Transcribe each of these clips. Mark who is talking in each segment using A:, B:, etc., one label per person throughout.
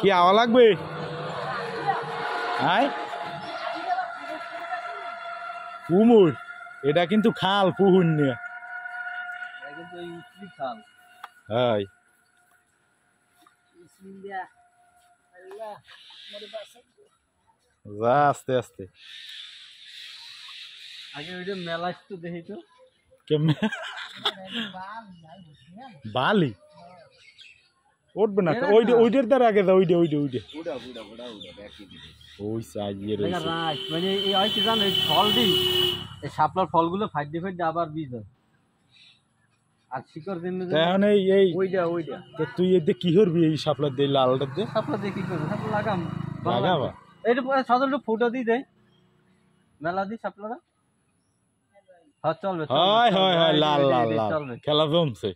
A: কি আওয়া লাগবে? হ্যাঁ কুমুর এটা কিন্তু খাল পুহুন নিয়ে হাই যা আস্তে আস্তে
B: আগে ওই যে মেলা একটু দেখি তো
A: বালি উঠবে না ওইটার দ্বারা আগে যা ওইটা ওই সাইজের
B: মানে এই হয় কি জানো, এই ফল দিই এই শাপলার ফলগুলো ফাইটে আবার বীজ হয় আর শিকড় দিন
A: এই
B: ওইটা
A: তুই এতে কি করবি এই শাপলার দিয়ে লালটা দিয়ে?
B: শাপলা দিয়ে কি করবো? শাপলা
A: লাগাবা
B: এইটা সাধারণত ফুটো দিয়ে দেয় মেলা দিই শাপলারা। হ্যাঁ চলবে
A: হয় লাল লাল লাল খেলা জমছে।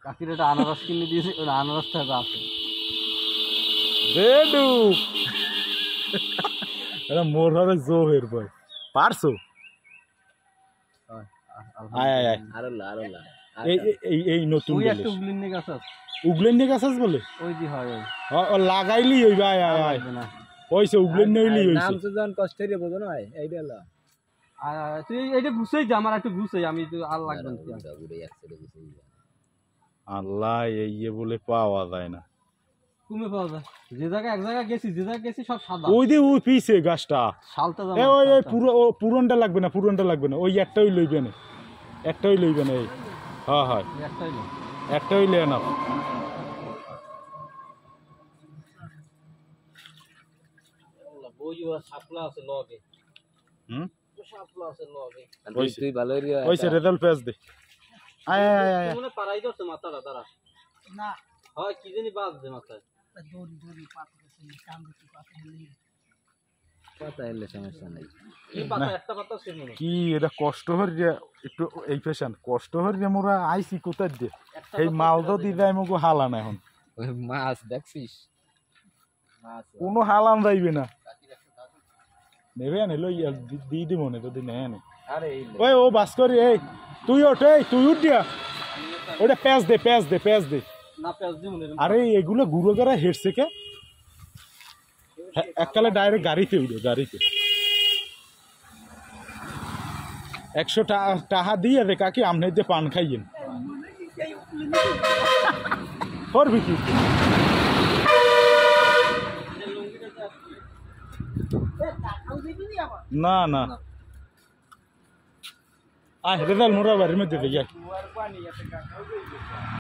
B: কাকির একটা আনারস কিনে দিয়েছে, ওই আনারসটা আছে
A: এটা মোর হবে জোহের বই পারছো? এই নতুন
B: উগলিন গাছ আছে,
A: উগলেন গাছ আছে বলে
B: ওই যে হয়
A: লাগাইলি হইবে ওইসে উগলেন হইলি হইছে
B: কষ্ট রে বোঝো না এইটা তুই এইটা গুছাই যা, আমার একটু গুছাই, আমি তো আর লাগবে না।
A: আল্লাহ এই বলে পাওয়া যায় না,
B: কমে পাওয়া যায় যে জায়গায় এক জায়গায় গেছি সব সাদা।
A: ওই যে ওই পিছে গাছটা
B: শালটা
A: ওই পুরনটা লাগবে না ওই একটাই লইবে না এই হ্যাঁ একটাই লই না।
B: শাপলা আছে লগে, শাপলা আছে লগে
A: তুই ভালো ওইছে রেজাল্ট পেজ দে আয়
B: মনে পারাই দছে মাথাটা তারা না হয় কি জানি বাজ দে মাথায় দড়ি পাতা এলে সমস্যা নাই। এই পাতা একটা পাতা ছিল
A: কি এটা কষ্ট হর যে একটু এই পেশেন্ট কষ্ট হর যে মোরা আইছি কোথায় দে এই মালদা দি যায় মগো হালান এখন
B: ওই মাছ দেখছিস
A: কোনো হালান যাইবে না নেবে না লই দি দি মনে যদি নেয় না।
B: আরে
A: ওই ও বাস্করি এই তুই উঠ দিয়া ওটা পেঁচ দে
B: না পেঁচ দি মনে।
A: আরে এগুলো গুঁড়ো করা হেডছে কে এককালে ডাইরেক্ট গাড়িতে 100 টাকা দিয়ে দে কাকি আমনে দিয়ে পান খাইয়েন করবি কি না রেজাল্ট মোরা বাড়ির মধ্যে